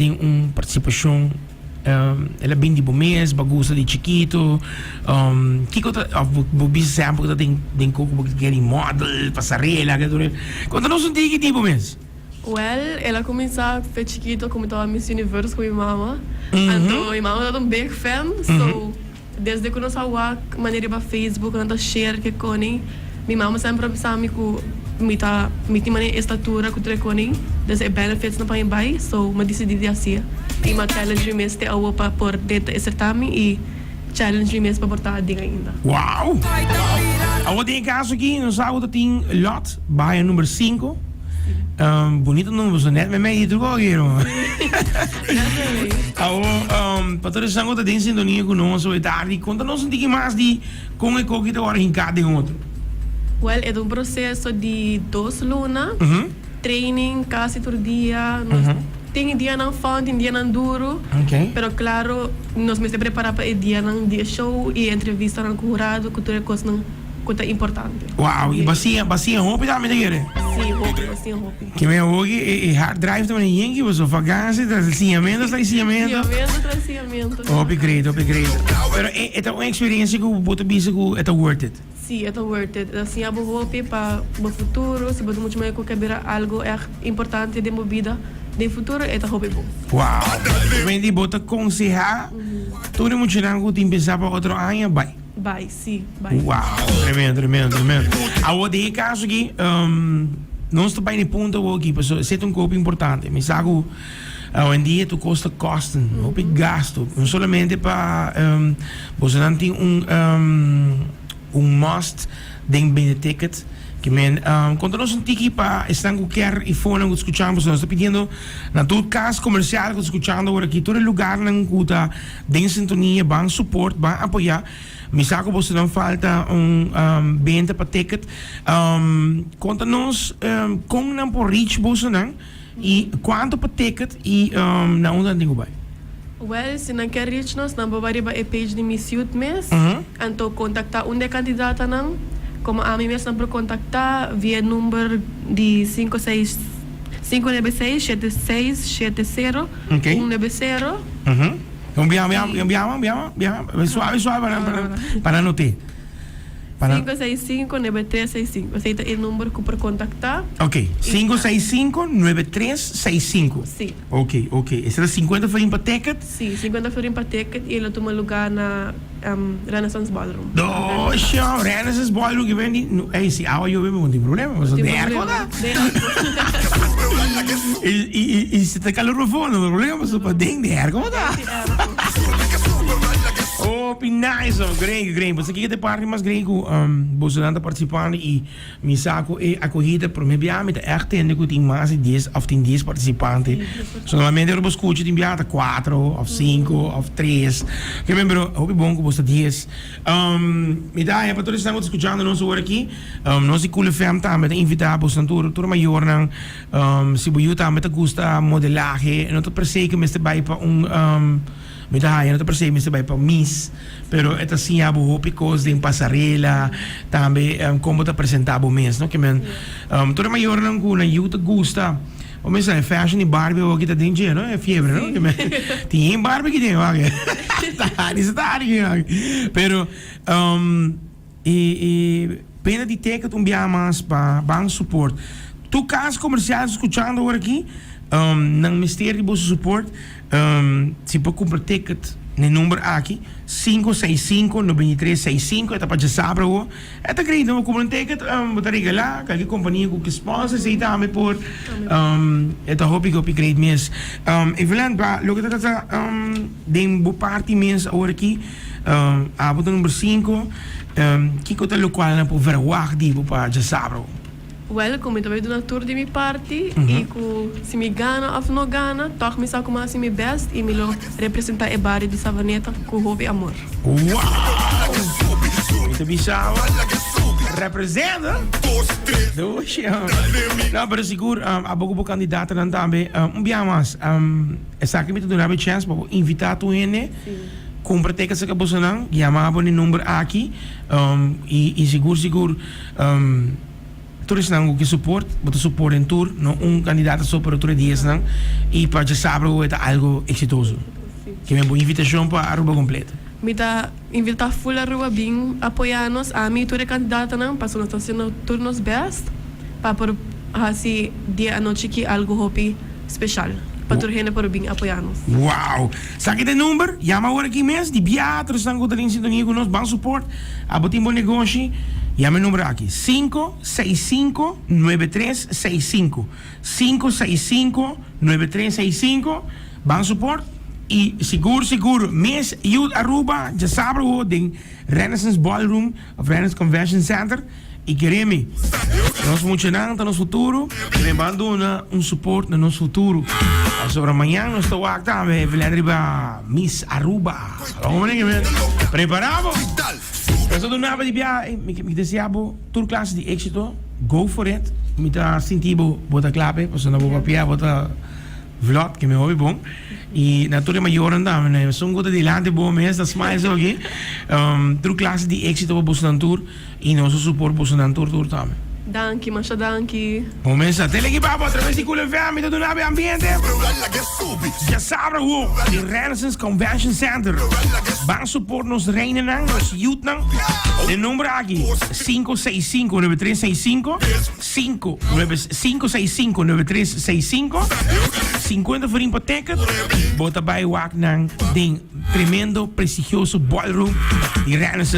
Tem participação ela bem de mês, bagunça de chiquito, que coisa, você sempre que tem coco que quer model, passarela, conta-nos que tipo mês. Well, ela começou a ser chiquito, começou a Miss Universe com minha mama. Então, minha mama é um big fan, so desde que eu não a maneira para Facebook, eu não share que conem, minha mama sempre pensava que me tinha estatura que eu conem, desde benefits na pain bai, so eu decidi assim. E uma challenge mês te awa para por data certame e challenge mês para portar ainda. Uau! Agora tem caso aqui, no sábado tem lot, baia número 5. Bonito número, so net met mij hier terug ook. Para todos os que têm sintonia conosco e tarde, conta-nos mais de como é que eu estou em cada outro. Well, é processo de 2 lunas, training quase todo dia. Tem dia não fun, tem dia não duro. Pero claro, nós me preparamos para o dia não dia show e entrevista não curado, que tudo é coisa importante. Uau, e bacia roupa também daquele? Sim, roupa, bacia roupa. Que me hoje e hard drive também em que você vacança, traziamento. Upgrade. Pero é uma experiência que você pensa que é worth it. Sim, é worth it. Assim, a roupa para o futuro, se você muito mais quebrar algo é importante de vida. De futuro é roupa bom. Uau, vem de bota aconselhar, todo mundo tirando que pensar para outro ano, vai. Sim. Uau, tremendo. Agora, de caso aqui, não estou bem no ponto aqui, pessoal, é um copo importante. Me sabe, hoje em dia, tu custa, não é gasto, não somente para, você não tem must, tem bem de ticket, que quando nós não temos para estar com qualquer iPhone que escutamos, nós estamos pedindo, na todo caso comercial que escutamos agora aqui, todo lugar não está em sintonia, bem suporte, bem apoiar. Me sabe que você não falta venda para ticket. Conta-nos como não por reach você não e quanto para ticket e na onde tem o bem. Well, se não quer reach nós, não vamos abrir a page de Miss Youth mês, então contactar um de candidata não. Como a mim mesmo para contactar via número de 596-7670 190. Suave para anotar. 565-9365. Aceita o número que para contactar. Ok, 565-9365. Sim. Ok. Esse é 50 florin para ticket? Sim, 50 florin para ticket e ele toma lugar na Renaissance Ballroom. Renaissance Ballroom que vem se eu não tem problema, mas não tem ar. E se tem calorofone, não tem problema, mas não tem ar. Como tá? Oh, nice, great. Você quer ter parte mais grego, você não está participando e me saco é acolhida por me biame é echt que tem mais de 10 ou 10 participantes. Normalmente eu escuto tem biata 4 ou 5 ou 3. Que membro, é bom que você 10. Me dá para todos que estão escutando nós agora aqui, nós cool FM também invitar você tour maior não, se você também gosta modelagem, não te percebe que me está vai para me dá, eu não percebo se vai para Miss, pero esta sim há boa picos de passarela, também como te apresentar o mês, não que men, toda maior não com a youth gosta, o mês é fashion e Barbie o que tá dentro, não é fiebre, não que men, tem Barbie que tem, ok, tá aqui, pero e pena de ter que tu enviar mais para bom suporte. Tu caso comercial escutando agora aqui, não mistério de suporte. Se pode comprar ticket no número aqui 565-9365 é para já saber o é tá querido não comprar ticket botar regalar qualquer companhia que sponsor se tá me por é tá hobby que creio mesmo Evelyn para lo que tá dem bo parte mês agora aqui a botão número 5 que coisa local na por verwag di para já saber. Well, como eu também na tour de minha parte e se me gana ou não gana, toch me saco mais me best e me lo representar a barra de Savaneta com hobby amor. Uau! Muito bichão. Representa? Não, mas seguro, a pouco candidata não também. Biamas, essa aqui me dá uma chance para invitar tu ene. Compra teca se acabou e amava o número aqui e seguro todos não que support, botar support em tour, não candidato só para outro dias não, e para já saber é algo exitoso. Que me boa invitação para a Aruba completa. Me tá invitar full a Aruba bem apoiar-nos, a mim toda candidata não, para nós estar sendo turnos best, para por assim dia a noite que algo hopi especial. Para gente para bem apoiar-nos. Uau! Sabe que número? Chama agora aqui mesmo, de Beatriz, estão com em sintonia com nós, bom suporte, a botar bom negócio. Chama o número aqui, 565-9365. 565-9365, bom suporte. E seguro, mês Youth Aruba, já sabe o de Renaissance Ballroom, of Renaissance Convention Center. E queremos, nós funcionamos no nosso futuro, queremos dar suporte no nosso futuro. Sobre amanhã, nós estamos aqui, vamos arriba Miss Aruba. Vamos ver, preparado? Eu sou do Nava de Bia, me desejo toda classe de êxito, go for it. Me está sentindo, bota clape, porque não vou papiar, bota vlog, que me ouve bom. E na toda maior andam, né? São coisas de lá de bom mês, das mais ok. Toda classe de êxito para Bolsonaro Tour e nosso suporte para Bolsonaro Tour também. Danke, masha danke. Começa até aqui para através de Cool FM, todo o ambiente. Já sabe o de Renaissance Convention Center. Bang support nos reinen, nos youth não. O número aqui 565-9365, 565-9365, 50 for hipoteca. Bota by wak nang ding tremendo prestigioso ballroom de Renaissance.